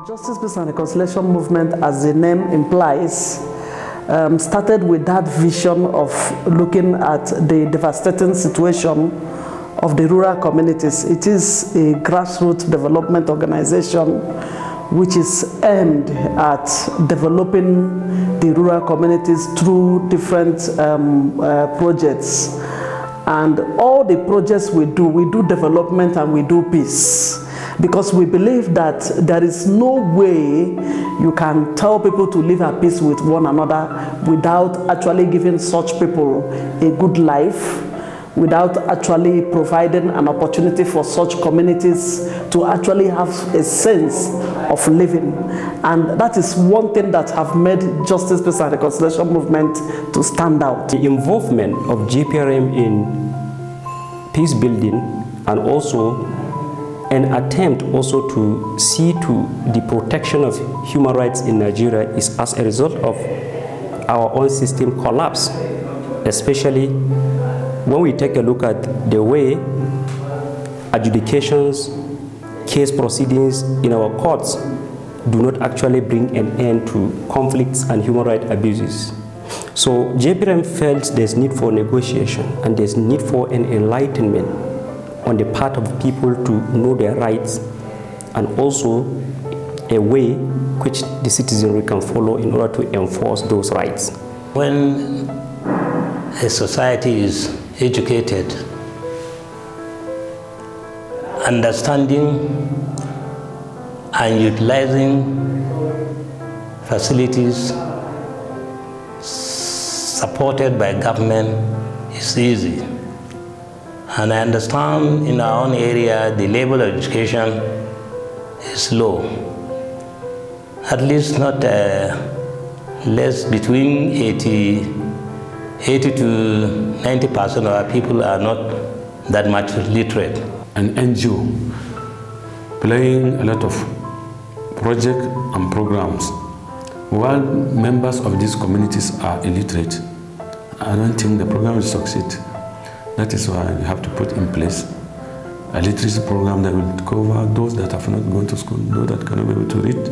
Justice, Peace and Reconciliation Movement, as the name implies, started with that vision of looking at the devastating situation of the rural communities. It is a grassroots development organization which is aimed at developing the rural communities through different projects. And all the projects we do development and we do peace. Because we believe that there is no way you can tell people to live at peace with one another without actually giving such people a good life, without actually providing an opportunity for such communities to actually have a sense of living. And that is one thing that have made Justice, Peace and Reconciliation Movement to stand out. The involvement of JPRM in peace building and also an attempt also to see to the protection of human rights in Nigeria is as a result of our own system collapse, especially when we take a look at the way adjudications, case proceedings in our courts do not actually bring an end to conflicts and human rights abuses. So JPRM felt there's need for negotiation and there's need for an enlightenment on the part of people to know their rights, and also a way which the citizenry can follow in order to enforce those rights. When a society is educated, understanding and utilizing facilities supported by government is easy. And I understand in our own area the level of education is low. At least not less, between 80 to 90% of our people are not that much literate. An NGO playing a lot of projects and programs while members of these communities are illiterate. I don't think the program will succeed. That is why we have to put in place a literacy program that will cover those that have not gone to school, those that cannot be able to read,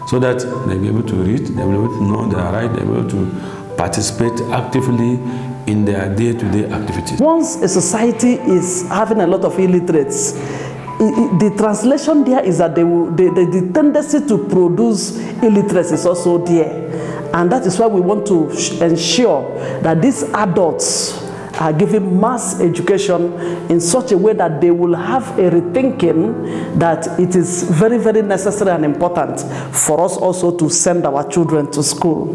so that they'll be able to read, they'll be able to know their right, they'll be able to participate actively in their day-to-day activities. Once a society is having a lot of illiterates, the translation there is that the tendency to produce illiteracy is also there. And that is why we want to ensure that these adults are given mass education in such a way that they will have a rethinking that it is very, very necessary and important for us also to send our children to school.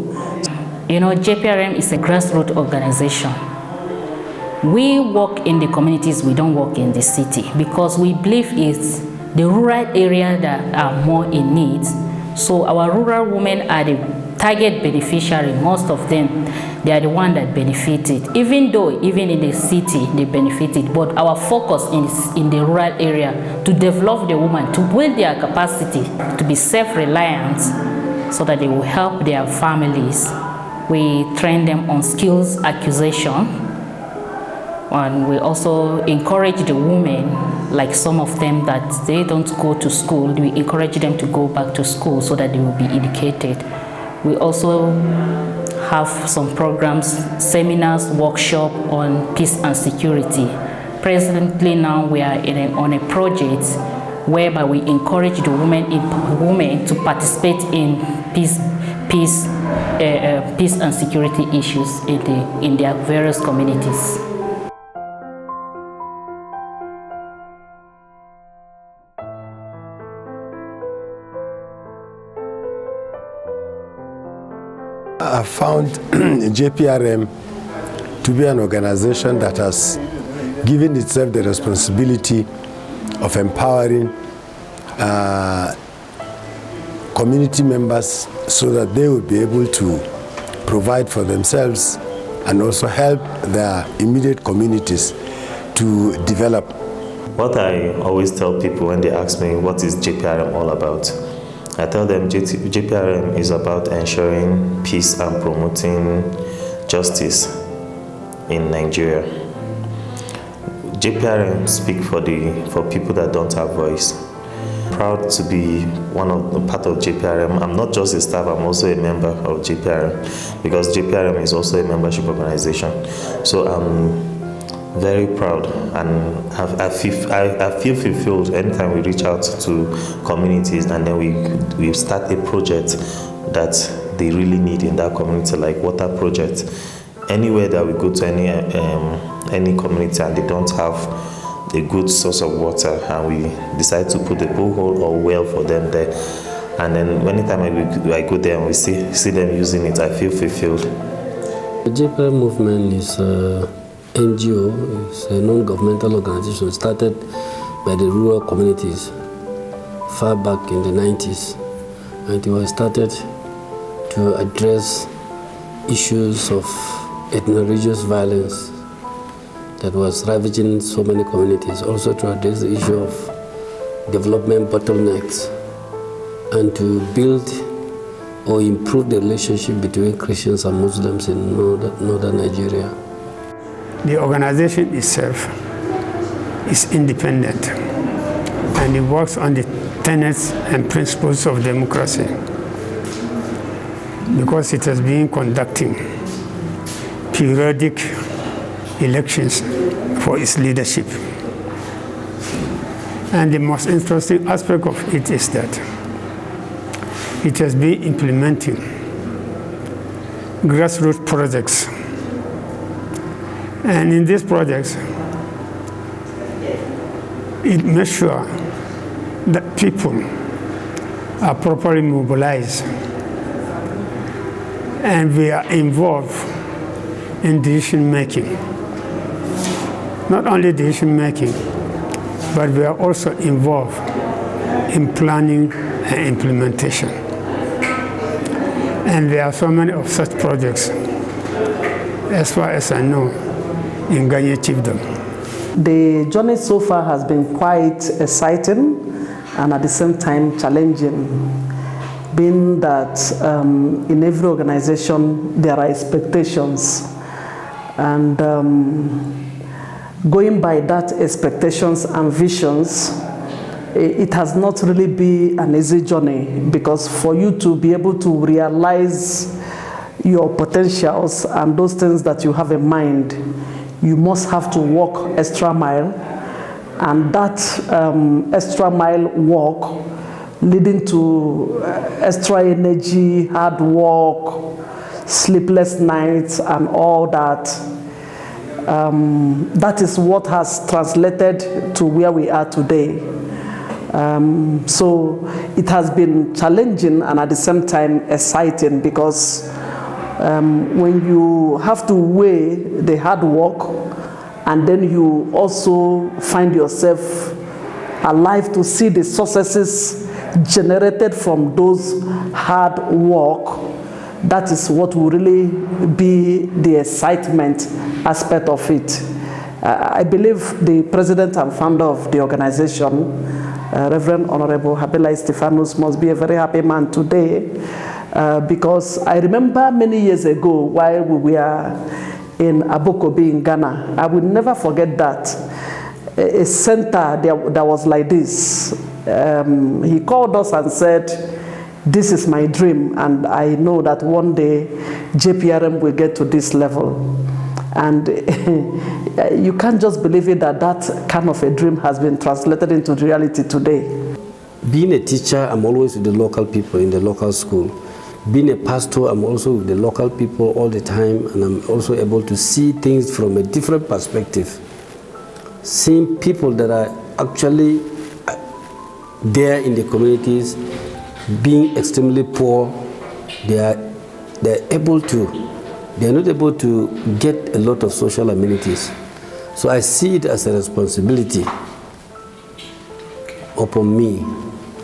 You know, JPRM is a grassroots organization. We work in the communities, we don't work in the city, because we believe it's the rural area that are more in need. So our rural women are the target beneficiary. Most of them, they are the one that benefited, even though even in the city they benefited. But our focus is in the rural area to develop the woman, to build their capacity to be self-reliant so that they will help their families. We train them on skills acquisition, and we also encourage the women, like some of them that they don't go to school, we encourage them to go back to school so that they will be educated. We also have some programs, seminars, workshops on peace and security. Presently now we are on a project whereby we encourage the women to participate in peace and security issues in their various communities. I found JPRM to be an organization that has given itself the responsibility of empowering community members so that they will be able to provide for themselves and also help their immediate communities to develop. What I always tell people when they ask me what is JPRM all about, I tell them JPRM is about ensuring peace and promoting justice in Nigeria. JPRM speak for people that don't have voice. proud to be part of Jprm. I'm not just a staff, I'm also a member of Jprm, because Jprm is also a membership organization. So I'm very proud, and I feel fulfilled anytime we reach out to communities and then we start a project that they really need in that community, like water project. Anywhere that we go to any community and they don't have a good source of water, and we decide to put a borehole or well for them there, and then anytime I go there and we see them using it, I feel fulfilled. The Jprm movement is an NGO, it's a non-governmental organization started by the rural communities far back in the 90s, and it was started to address issues of ethno-religious violence that was ravaging so many communities, also to address the issue of development bottlenecks and to build or improve the relationship between Christians and Muslims in northern Nigeria. The organization itself is independent and it works on the tenets and principles of democracy because it has been conducting periodic elections for its leadership. And the most interesting aspect of it is that it has been implementing grassroots projects. And in these projects, it makes sure that people are properly mobilized and we are involved in decision making. Not only decision making, but we are also involved in planning and implementation. And there are so many of such projects, as far as I know, in Ganya Chiefdom. The journey so far has been quite exciting and at the same time challenging, being that in every organization there are expectations, and going by that expectations and visions, it has not really been an easy journey, because for you to be able to realize your potentials and those things that you have in mind, you must have to walk extra mile, and that extra mile walk leading to extra energy, hard work, sleepless nights and all that. That is what has translated to where we are today. So it has been challenging and at the same time exciting, because when you have to weigh the hard work and then you also find yourself alive to see the successes generated from those hard work, that is what will really be the excitement aspect of it. I believe the president and founder of the organization, Reverend Honorable Habila Stephanus, must be a very happy man today, because I remember many years ago while we were in Abokobi in Ghana, I will never forget that, a center that was like this. He called us and said, "This is my dream, and I know that one day JPRM will get to this level." And you can't just believe it that that kind of a dream has been translated into reality today. Being a teacher, I'm always with the local people in the local school. Being a pastor, I'm also with the local people all the time, and I'm also able to see things from a different perspective. Seeing people that are actually there in the communities, being extremely poor, they're not able to get a lot of social amenities. So I see it as a responsibility upon me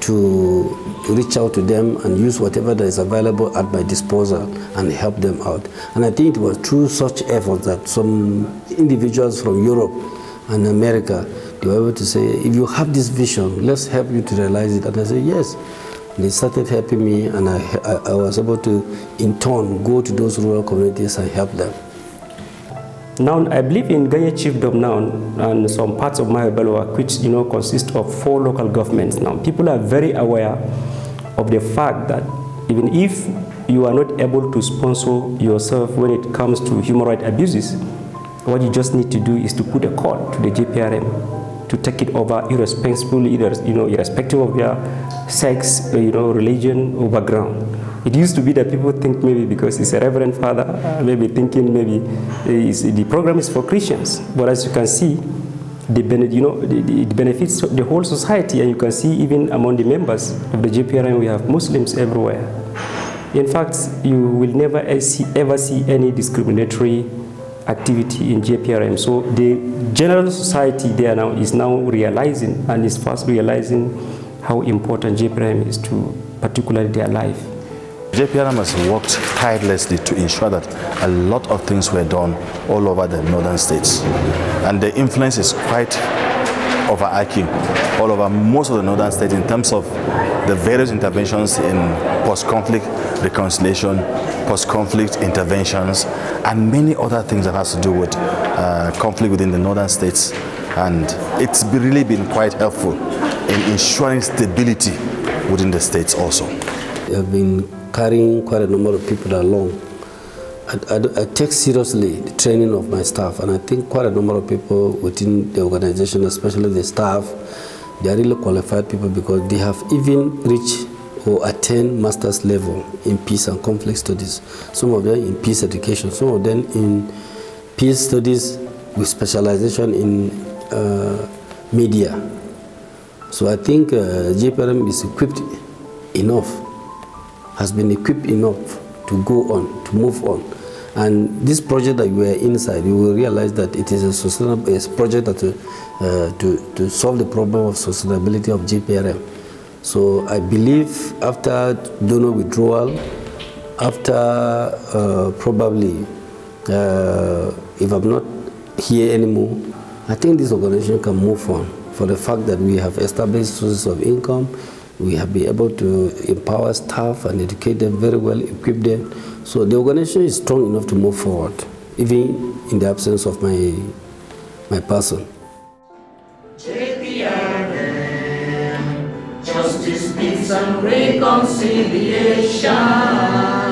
to reach out to them and use whatever that is available at my disposal and help them out. And I think it was through such efforts that some individuals from Europe and America, they were able to say, "If you have this vision, let's help you to realize it." And I said, "Yes." They started helping me, and I was able to, in turn, go to those rural communities and help them. Now, I believe in Gaya Chiefdom now, and some parts of Mahabelwa, which consist of 4 local governments now. People are very aware of the fact that even if you are not able to sponsor yourself when it comes to human rights abuses, what you just need to do is to put a call to the JPRM to take it over irrespective of their sex, religion or background. It used to be that people think maybe because it's a reverend father, maybe thinking maybe the program is for Christians. But as you can see, it benefits the whole society, and you can see even among the members of the JPRM, we have Muslims everywhere. In fact, you will never ever see any discriminatory activity in JPRM. So the general society there now is now realizing, and is fast realizing, how important JPRM is to particularly their life. JPRM has worked tirelessly to ensure that a lot of things were done all over the northern states. And the influence is quite overarching all over most of the northern states in terms of the various interventions in post-conflict reconciliation, post-conflict interventions, and many other things that has to do with conflict within the northern states. And it's really been quite helpful in ensuring stability within the states also. I've been carrying quite a number of people along. I take seriously the training of my staff, and I think quite a number of people within the organization, especially the staff, they are really qualified people because they have even reached or attained master's level in peace and conflict studies. Some of them in peace education, some of them in peace studies with specialization in media. So I think Jprm is equipped enough, has been equipped enough to go on, to move on. And this project that we are inside, you will realize that it is a sustainable project that to solve the problem of sustainability of Jprm. So I believe after donor withdrawal, after probably, if I'm not here anymore, I think this organization can move on for the fact that we have established sources of income. We have been able to empower staff and educate them very well, equip them. So the organization is strong enough to move forward, even in the absence of my person. JPRM, justice, peace and reconciliation.